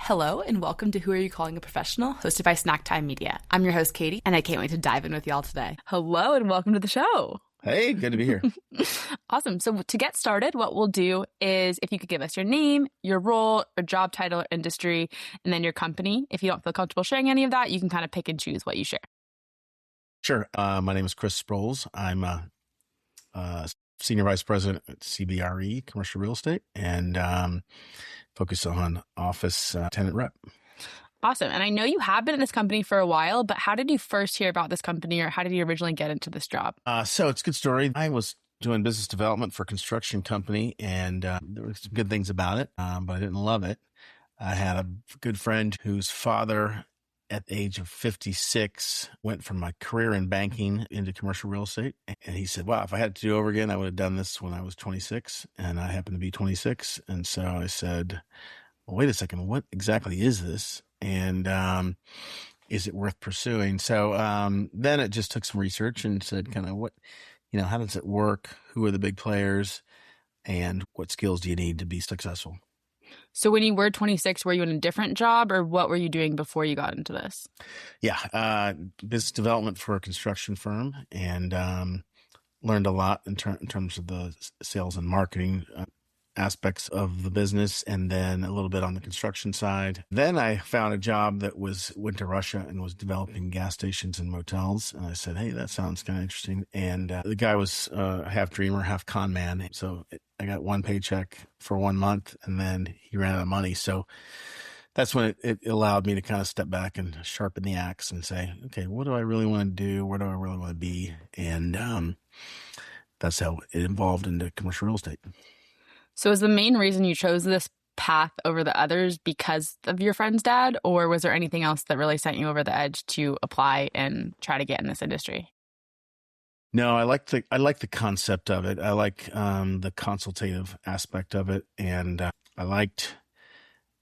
Hello and welcome to Who Are You Calling a Professional, hosted by Snack Time Media. I'm your host, Katie, and I can't wait to dive in with y'all today. Hello and welcome to the show. Hey, good to be here. Awesome. So to get started, what we'll do is if you could give us your name, your role, or job title, or industry, and then your company. If you don't feel comfortable sharing any of that, you can kind of pick and choose what you share. Sure. My name is Chris Sproles. I'm a Senior Vice President at CBRE, Commercial Real Estate, and focus on office tenant rep. Awesome. And I know you have been in this company for a while, but how did you first hear about this company, or how did you originally get into this job? So it's a good story. I was doing business development for a construction company, and there were some good things about it, but I didn't love it. I had a good friend whose father, at the age of 56, went from my career in banking into commercial real estate. And he said, wow, if I had to do over again, I would have done this when I was 26. And I happened to be 26. And so I said, well, wait a second, what exactly is this? And is it worth pursuing? So then it just took some research and said kind of how does it work? Who are the big players? And what skills do you need to be successful? So when you were 26, were you in a different job, or what were you doing before you got into this? Yeah, business development for a construction firm, and learned a lot in terms of the sales and marketing aspects of the business, and then a little bit on the construction side. Then I found a job that went to Russia and was developing gas stations and motels. And I said, hey, that sounds kind of interesting. And the guy was half dreamer, half con man. So I got one paycheck for 1 month, and then he ran out of money. So that's when it allowed me to kind of step back and sharpen the axe and say, okay, what do I really want to do? Where do I really want to be? And that's how it evolved into commercial real estate. So is the main reason you chose this path over the others because of your friend's dad, or was there anything else that really sent you over the edge to apply and try to get in this industry? No, I like the concept of it. I like the consultative aspect of it, and I liked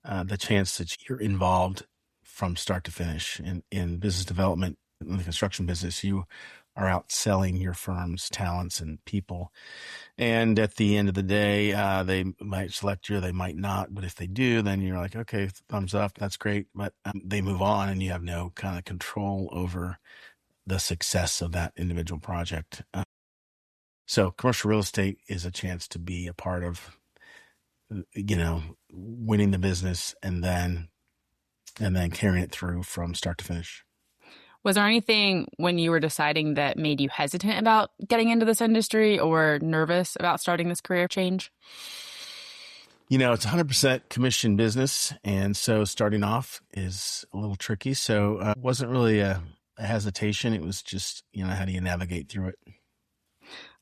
the chance that you're involved from start to finish in business development. In the construction business, you are out selling your firm's talents and people. And at the end of the day, they might select you, they might not. But if they do, then you're like, okay, thumbs up, that's great. But they move on, and you have no kind of control over the success of that individual project. So commercial real estate is a chance to be a part of, winning the business and then carrying it through from start to finish. Was there anything when you were deciding that made you hesitant about getting into this industry or nervous about starting this career change? It's 100% commission business. And so starting off is a little tricky. So it wasn't really a hesitation. It was just, how do you navigate through it?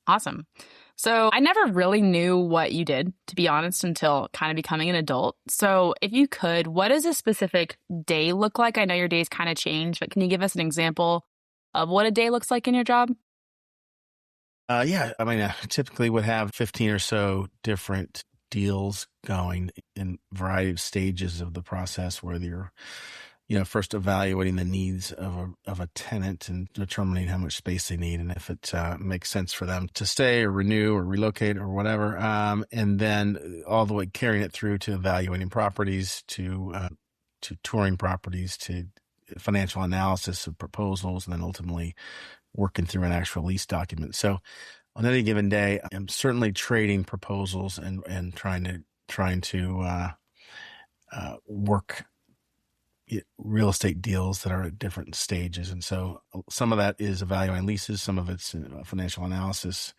Awesome. So I never really knew what you did, to be honest, until kind of becoming an adult. So if you could, what does a specific day look like? I know your days kind of change, but can you give us an example of what a day looks like in your job? Yeah. I mean, I typically would have 15 or so different deals going in a variety of stages of the process, where you're first evaluating the needs of a tenant and determining how much space they need and if it makes sense for them to stay or renew or relocate or whatever. And then all the way carrying it through to evaluating properties, to touring properties, to financial analysis of proposals, and then ultimately working through an actual lease document. So on any given day, I'm certainly trading proposals and trying to work real estate deals that are at different stages. And so some of that is evaluating leases. Some of it's financial analysis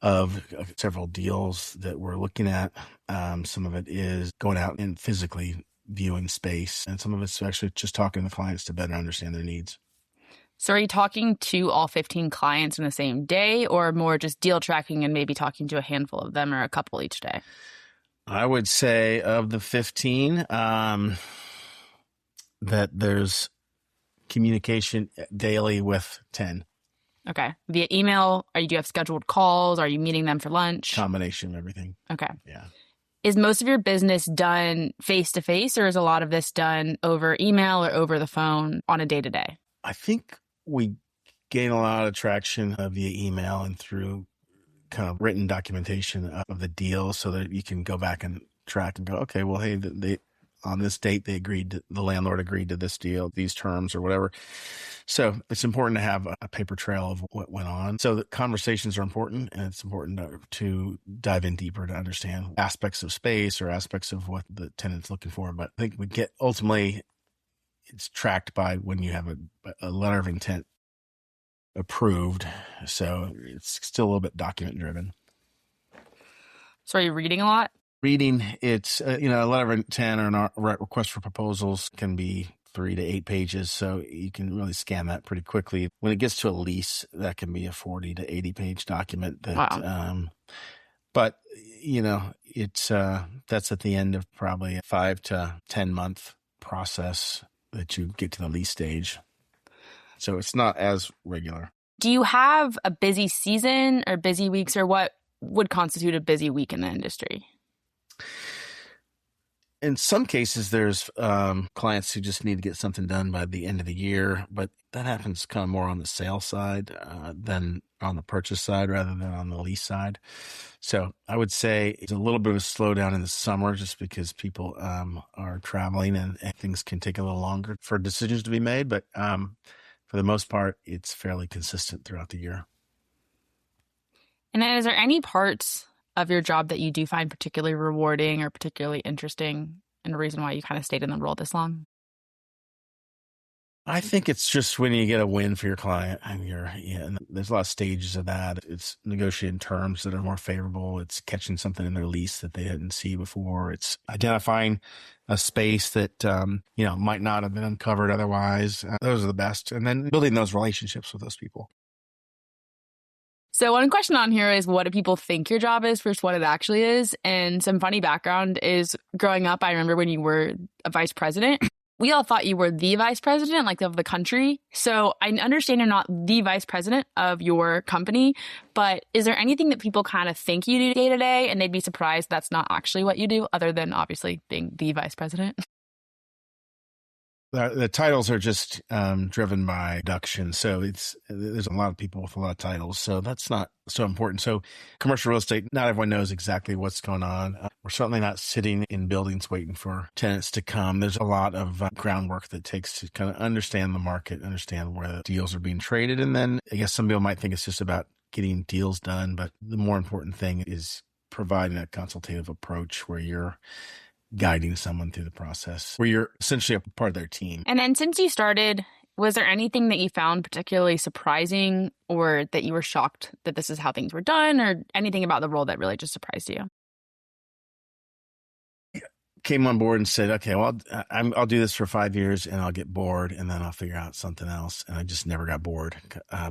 of several deals that we're looking at. Some of it is going out and physically viewing space. And some of it's actually just talking to the clients to better understand their needs. So are you talking to all 15 clients in the same day, or more just deal tracking and maybe talking to a handful of them or a couple each day? I would say of the 15, that there's communication daily with 10. Okay. Via email? Do you have scheduled calls? Are you meeting them for lunch? Combination of everything. Okay. Yeah. Is most of your business done face-to-face, or is a lot of this done over email or over the phone on a day-to-day? I think we gain a lot of traction via email and through kind of written documentation of the deal, so that you can go back and track and go, okay, well, hey, on this date, the landlord agreed to this deal, these terms or whatever. So it's important to have a paper trail of what went on. So the conversations are important, and it's important to dive in deeper to understand aspects of space or aspects of what the tenant's looking for. But I think ultimately it's tracked by when you have a letter of intent approved. So it's still a little bit document driven. So are you reading a lot? Reading, it's, a letter of intent or a request for proposals can be 3 to 8 pages. So you can really scan that pretty quickly. When it gets to a lease, that can be a 40 to 80 page document. Wow. But, it's, that's at the end of probably a 5 to 10 month process that you get to the lease stage. So it's not as regular. Do you have a busy season or busy weeks, or what would constitute a busy week in the industry? In some cases, there's clients who just need to get something done by the end of the year, but that happens kind of more on the sale side than on the purchase side rather than on the lease side. So I would say it's a little bit of a slowdown in the summer just because people are traveling and things can take a little longer for decisions to be made. But for the most part, it's fairly consistent throughout the year. And then is there any parts of your job that you do find particularly rewarding or particularly interesting, and a reason why you kind of stayed in the role this long? I think it's just when you get a win for your client and there's a lot of stages of that. It's negotiating terms that are more favorable. It's catching something in their lease that they didn't see before. It's identifying a space that, might not have been uncovered otherwise. Those are the best. And then building those relationships with those people. So one question on here is, what do people think your job is versus what it actually is? And some funny background is, growing up, I remember when you were a vice president, we all thought you were the vice president, like of the country. So I understand you're not the vice president of your company, but is there anything that people kind of think you do day to day and they'd be surprised that's not actually what you do, other than obviously being the vice president? The titles are just driven by production. So there's a lot of people with a lot of titles. So that's not so important. So commercial real estate, not everyone knows exactly what's going on. We're certainly not sitting in buildings waiting for tenants to come. There's a lot of groundwork that takes to kind of understand the market, understand where the deals are being traded. And then I guess some people might think it's just about getting deals done. But the more important thing is providing a consultative approach where you're guiding someone through the process, where you're essentially a part of their team. And then since you started, was there anything that you found particularly surprising, or that you were shocked that this is how things were done, or anything about the role that really just surprised you? Came on board and said, okay, well, I'll do this for 5 years and I'll get bored and then I'll figure out something else. And I just never got bored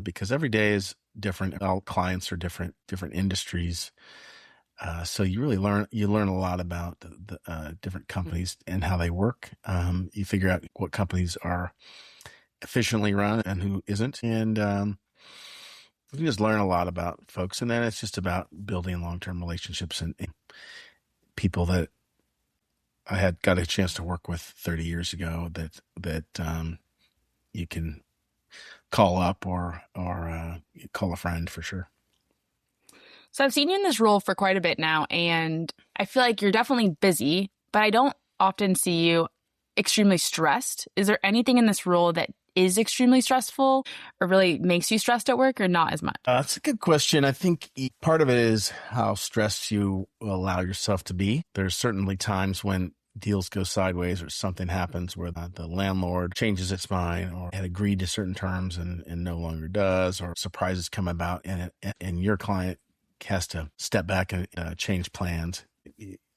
because every day is different. All clients are different industries. So you really learn a lot about the different companies and how they work. You figure out what companies are efficiently run and who isn't. And you just learn a lot about folks. And then it's just about building long-term relationships and people that I had got a chance to work with 30 years ago that you can call up or call a friend for sure. So I've seen you in this role for quite a bit now, and I feel like you're definitely busy, but I don't often see you extremely stressed. Is there anything in this role that is extremely stressful or really makes you stressed at work, or not as much? That's a good question. I think part of it is how stressed you allow yourself to be. There's certainly times when deals go sideways or something happens where the landlord changes its mind or had agreed to certain terms and no longer does, or surprises come about and your client has to step back and change plans.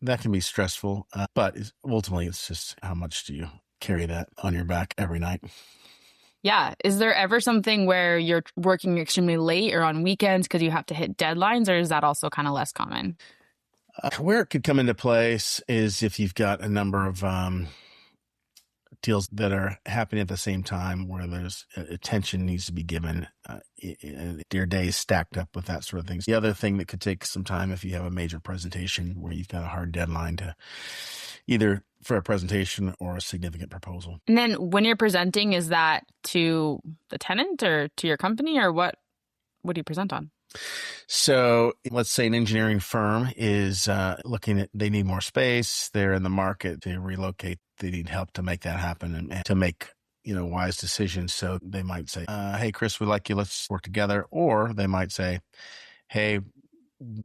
That can be stressful, but ultimately it's just how much do you carry that on your back every night? Yeah. Is there ever something where you're working extremely late or on weekends because you have to hit deadlines, or is that also kind of less common? Where it could come into place is if you've got a number of deals that are happening at the same time where there's attention needs to be given. Your day is stacked up with that sort of things. The other thing that could take some time if you have a major presentation where you've got a hard deadline to either for a presentation or a significant proposal. And then when you're presenting, is that to the tenant or to your company, or what do you present on? So let's say an engineering firm is looking at, they need more space. They're in the market to relocate. They need help to make that happen and to make, wise decisions. So they might say, hey, Chris, we like you. Let's work together. Or they might say, hey,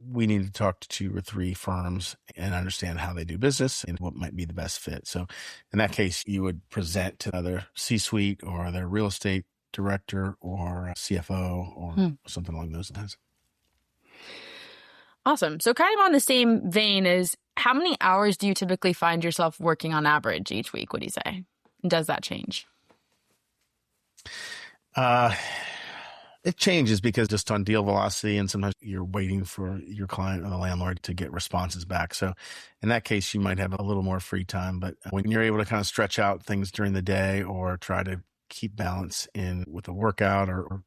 we need to talk to 2 or 3 firms and understand how they do business and what might be the best fit. So in that case, you would present to their C-suite or their real estate director or CFO or something along those lines. Awesome. So kind of on the same vein is, how many hours do you typically find yourself working on average each week, would you say? Does that change? It changes because just on deal velocity, and sometimes you're waiting for your client or the landlord to get responses back. So in that case, you might have a little more free time. But when you're able to kind of stretch out things during the day or try to keep balance in with a workout or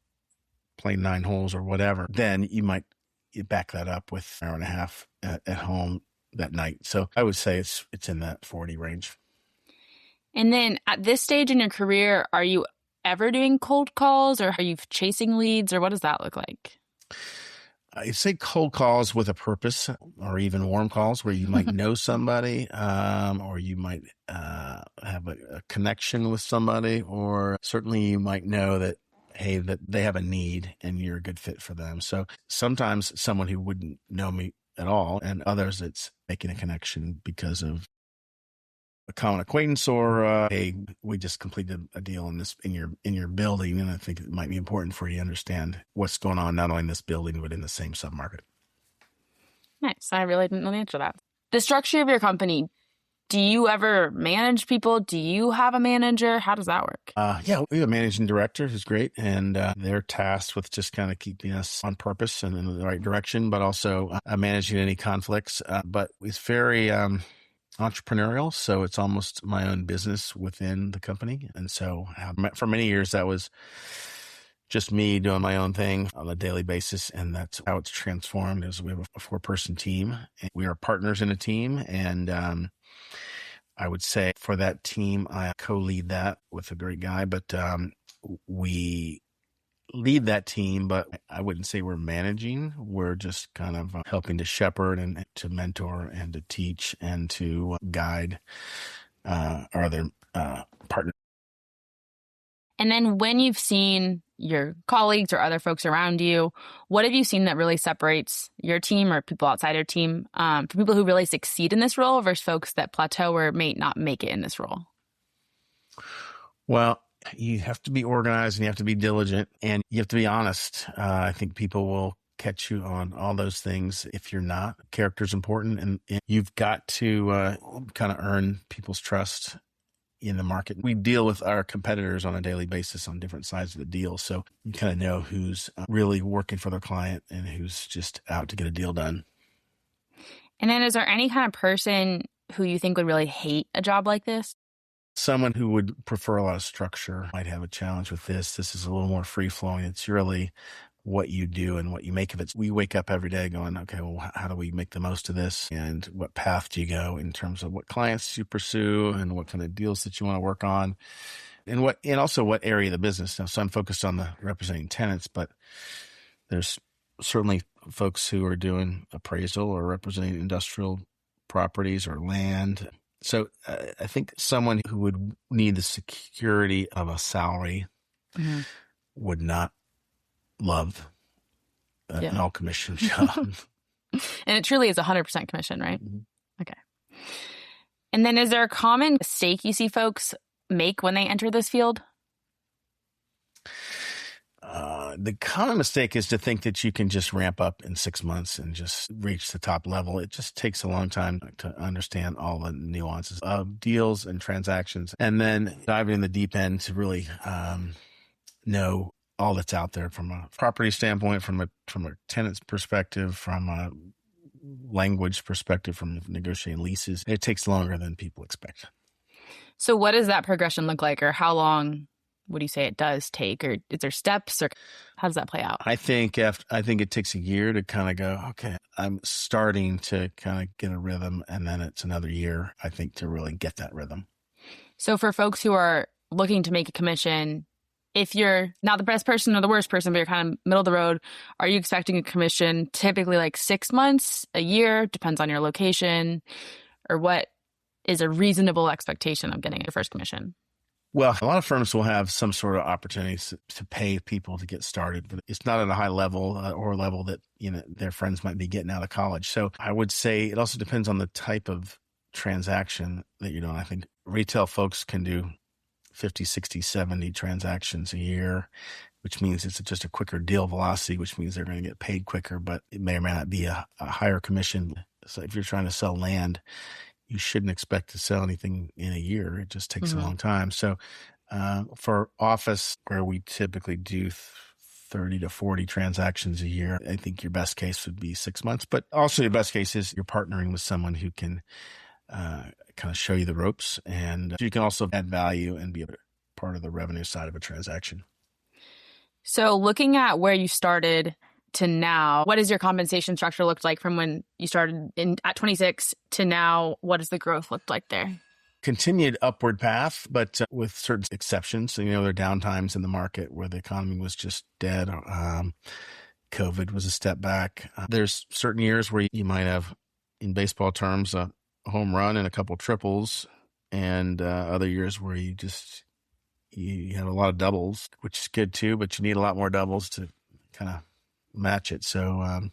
playing 9 holes or whatever, then you might back that up with an hour and a half at home that night. So I would say it's in that 40 range. And then at this stage in your career, are you ever doing cold calls, or are you chasing leads, or what does that look like? I say cold calls with a purpose, or even warm calls where you might know somebody, or you might have a connection with somebody, or certainly you might know that, hey, that they have a need and you're a good fit for them. So sometimes someone who wouldn't know me at all, and others it's making a connection because of a common acquaintance or hey, we just completed a deal in your building, and I think it might be important for you to understand what's going on not only in this building but in the same submarket. Nice. I really didn't know the answer to that. The structure of your company, do you ever manage people? Do you have a manager? How does that work? Yeah, we have a managing director who's great, and they're tasked with just kind of keeping us on purpose and in the right direction, but also managing any conflicts. But it's very entrepreneurial, so it's almost my own business within the company. And so for many years, that was just me doing my own thing on a daily basis. And that's how it's transformed is we have a 4-person team. And we are partners in a team. And I would say for that team, I co-lead that with a great guy, but we lead that team, but I wouldn't say we're managing. We're just kind of helping to shepherd and to mentor and to teach and to guide our other partners. And then when you've seen your colleagues or other folks around you, what have you seen that really separates your team or people outside your team for people who really succeed in this role versus folks that plateau or may not make it in this role? Well, you have to be organized and you have to be diligent and you have to be honest. I think people will catch you on all those things if you're not. Character's important, and you've got to kind of earn people's trust in the market. We deal with our competitors on a daily basis on different sides of the deal. So you kind of know who's really working for their client and who's just out to get a deal done. And then is there any kind of person who you think would really hate a job like this? Someone who would prefer a lot of structure might have a challenge with this. This is a little more free flowing. It's really what you do and what you make of it. We wake up every day going, okay, well, how do we make the most of this? And what path do you go in terms of what clients you pursue and what kind of deals that you want to work on? And also what area of the business. Now, so I'm focused on the representing tenants, but there's certainly folks who are doing appraisal or representing industrial properties or land. So I think someone who would need the security of a salary would not love an all-commission job. And it truly is 100% commission, right? Mm-hmm. Okay. And then is there a common mistake you see folks make when they enter this field? The common mistake is to think that you can just ramp up in 6 months and just reach the top level. It just takes a long time to understand all the nuances of deals and transactions, and then diving in the deep end to really know all that's out there from a property standpoint, from a tenant's perspective, from a language perspective, from negotiating leases. It takes longer than people expect. So what does that progression look like, or how long would you say it does take, or is there steps, or how does that play out? I think it takes a year to kind of go, okay, I'm starting to kind of get a rhythm, and then it's another year, I think, to really get that rhythm. So for folks who are looking to make a commission, if you're not the best person or the worst person, but you're kind of middle of the road, are you expecting a commission typically like 6 months, a year, depends on your location, or what is a reasonable expectation of getting your first commission? Well, a lot of firms will have some sort of opportunities to pay people to get started, but it's not at a high level or a level that, their friends might be getting out of college. So I would say it also depends on the type of transaction that you're doing. I think retail folks can do 50, 60, 70 transactions a year, which means it's just a quicker deal velocity, which means they're going to get paid quicker, but it may or may not be a higher commission. So if you're trying to sell land, you shouldn't expect to sell anything in a year. It just takes a long time. So for office, where we typically do 30 to 40 transactions a year, I think your best case would be 6 months. But also your best case is you're partnering with someone who can kind of show you the ropes, and you can also add value and be a part of the revenue side of a transaction. So looking at where you started to now, what does your compensation structure look like from when you started at 26 to now? What does the growth look like there? Continued upward path, but with certain exceptions. So, there are downtimes in the market where the economy was just dead. COVID was a step back. There's certain years where you might have, in baseball terms, a home run and a couple triples, and other years where you have a lot of doubles, which is good too, but you need a lot more doubles to kind of match it. So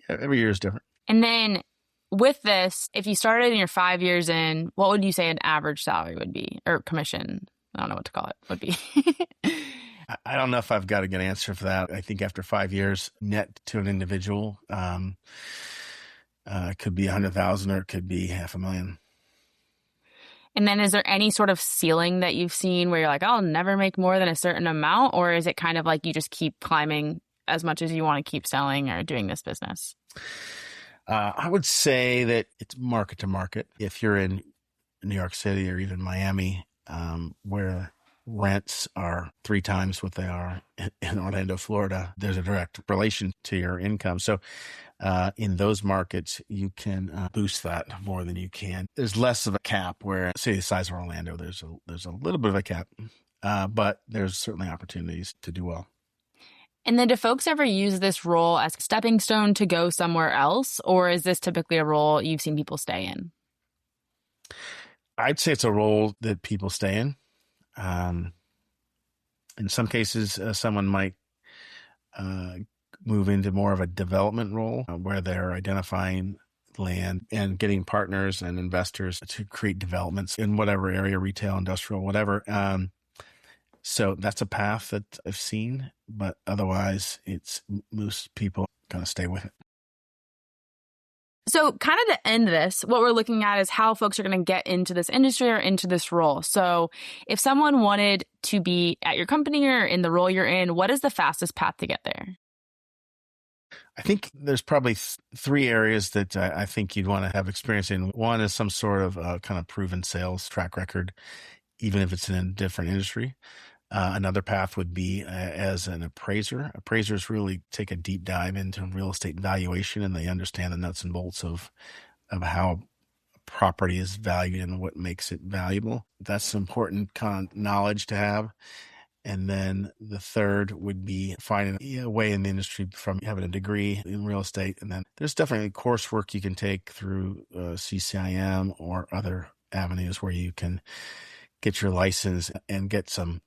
every year is different. And then with this, if you started and you're 5 years in, what would you say an average salary would be, or commission? I don't know what to call it, would be. I don't know if I've got a good answer for that. I think after 5 years, net to an individual, it could be 100,000 or it could be $500,000. And then is there any sort of ceiling that you've seen where you're like, I'll never make more than a certain amount? Or is it kind of like you just keep climbing as much as you want to keep selling or doing this business? I would say that it's market to market. If you're in New York City or even Miami, where rents are 3 times what they are in Orlando, Florida, there's a direct relation to your income. So in those markets, you can boost that more than you can. There's less of a cap where, say, the size of Orlando, there's a little bit of a cap, but there's certainly opportunities to do well. And then do folks ever use this role as a stepping stone to go somewhere else? Or is this typically a role you've seen people stay in? I'd say it's a role that people stay in. In some cases, someone might move into more of a development role where they're identifying land and getting partners and investors to create developments in whatever area, retail, industrial, whatever. So that's a path that I've seen, but otherwise most people kind of stay with it. So kind of to end this, what we're looking at is how folks are going to get into this industry or into this role. So if someone wanted to be at your company or in the role you're in, what is the fastest path to get there? I think there's probably 3 areas that I think you'd want to have experience in. One is some sort of kind of proven sales track record, even if it's in a different industry. Another path would be as an appraiser. Appraisers really take a deep dive into real estate valuation, and they understand the nuts and bolts of how property is valued and what makes it valuable. That's important kind of knowledge to have. And then the third would be finding a way in the industry from having a degree in real estate. And then there's definitely coursework you can take through CCIM or other avenues where you can get your license and get some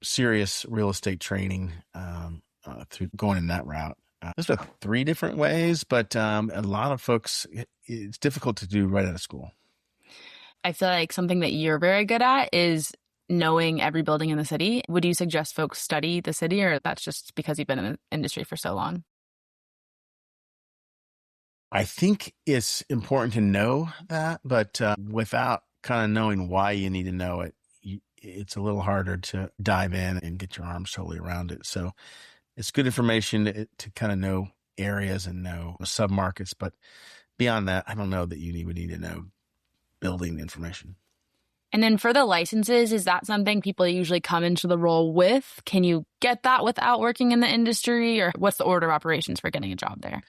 serious real estate training through going in that route. There's about 3 different ways, but a lot of folks, it's difficult to do right out of school. I feel like something that you're very good at is knowing every building in the city. Would you suggest folks study the city, or that's just because you've been in the industry for so long? I think it's important to know that, but without kind of knowing why you need to know it, it's a little harder to dive in and get your arms totally around it. So it's good information to kind of know areas and know submarkets, but beyond that, I don't know that you would need to know building information. And then for the licenses, is that something people usually come into the role with? Can you get that without working in the industry, or what's the order of operations for getting a job there?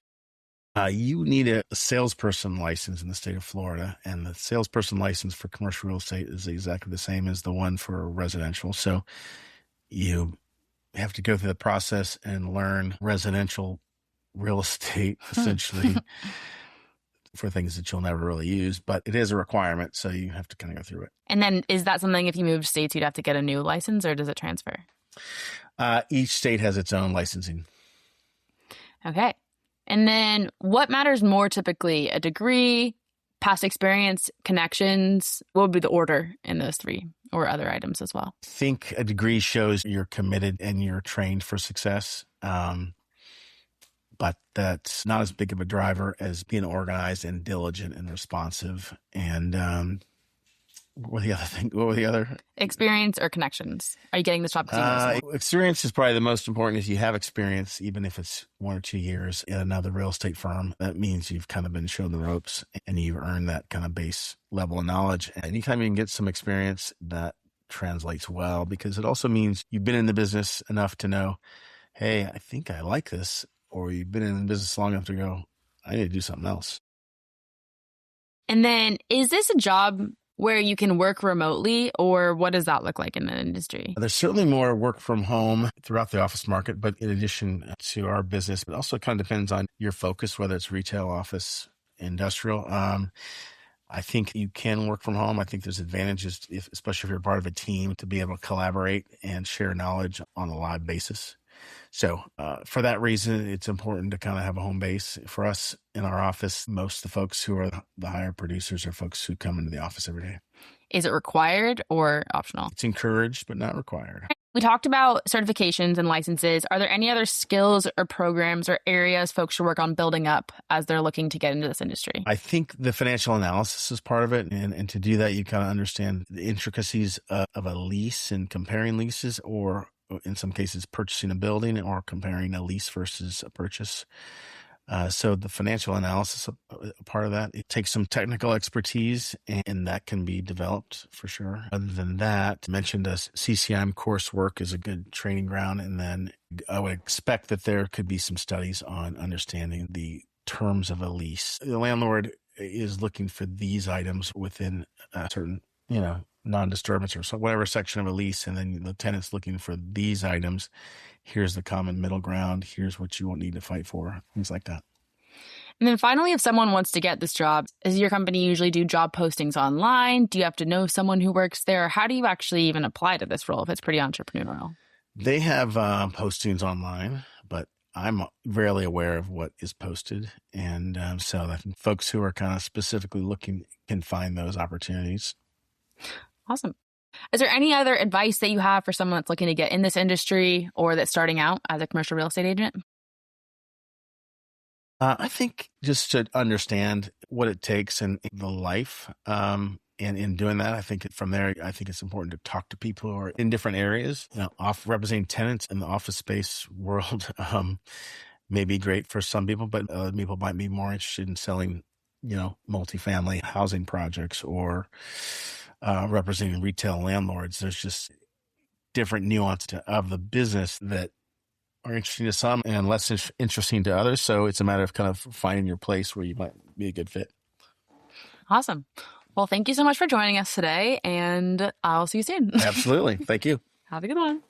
You need a salesperson license in the state of Florida, and the salesperson license for commercial real estate is exactly the same as the one for residential. So You have to go through the process and learn residential real estate, essentially, for things that you'll never really use. But it is a requirement, so you have to kind of go through it. And then is that something if you moved states, you'd have to get a new license, or does it transfer? Each state has its own licensing. Okay. And then what matters more typically? A degree, past experience, connections? What would be the order in those three, or other items as well? I think a degree shows you're committed and you're trained for success. But that's not as big of a driver as being organized and diligent and responsive. And what were the other? Experience or connections? Are you getting this job because you know someone? Experience is probably the most important. If you have experience, even if it's 1 or 2 years in another real estate firm, that means you've kind of been shown the ropes and you've earned that kind of base level of knowledge. And anytime you can get some experience, that translates well, because it also means you've been in the business enough to know, hey, I think I like this. Or you've been in the business long enough to go, I need to do something else. And then is this a job where you can work remotely, or what does that look like in the industry? There's certainly more work from home throughout the office market, but in addition to our business, it also kind of depends on your focus, whether it's retail, office, industrial. I think you can work from home. I think there's advantages, especially if you're part of a team, to be able to collaborate and share knowledge on a live basis. So for that reason, it's important to kind of have a home base. For us in our office, most of the folks who are the higher producers are folks who come into the office every day. Is it required or optional? It's encouraged, but not required. We talked about certifications and licenses. Are there any other skills or programs or areas folks should work on building up as they're looking to get into this industry? I think the financial analysis is part of it. And to do that, you kind of understand the intricacies of a lease and comparing leases, or in some cases, purchasing a building or comparing a lease versus a purchase. So the financial analysis, part of that, it takes some technical expertise, and that can be developed for sure. Other than that, I mentioned CCIM coursework is a good training ground. And then I would expect that there could be some studies on understanding the terms of a lease. The landlord is looking for these items within a certain, non-disturbance or so, whatever section of a lease, and then the tenant's looking for these items. Here's the common middle ground. Here's what you won't need to fight for, things like that. And then finally, if someone wants to get this job, does your company usually do job postings online? Do you have to know someone who works there? How do you actually even apply to this role if it's pretty entrepreneurial? They have postings online, but I'm rarely aware of what is posted. And so that folks who are kind of specifically looking can find those opportunities. Awesome. Is there any other advice that you have for someone that's looking to get in this industry or that's starting out as a commercial real estate agent? I think just to understand what it takes in the life. And in doing that, I think from there, I think it's important to talk to people who are in different areas. Representing tenants in the office space world may be great for some people, but other people might be more interested in selling, multifamily housing projects or representing retail landlords. There's just different nuances of the business that are interesting to some and less interesting to others. So it's a matter of kind of finding your place where you might be a good fit. Awesome. Well, thank you so much for joining us today, and I'll see you soon. Absolutely. Thank you. Have a good one.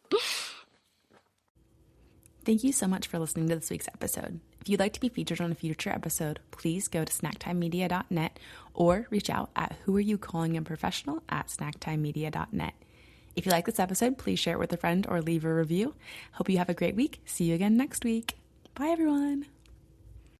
Thank you so much for listening to this week's episode. If you'd like to be featured on a future episode, please go to snacktimemedia.net or reach out at whoareyoucallinginprofessional@snacktimemedia.net. If you like this episode, please share it with a friend or leave a review. Hope you have a great week. See you again next week. Bye, everyone.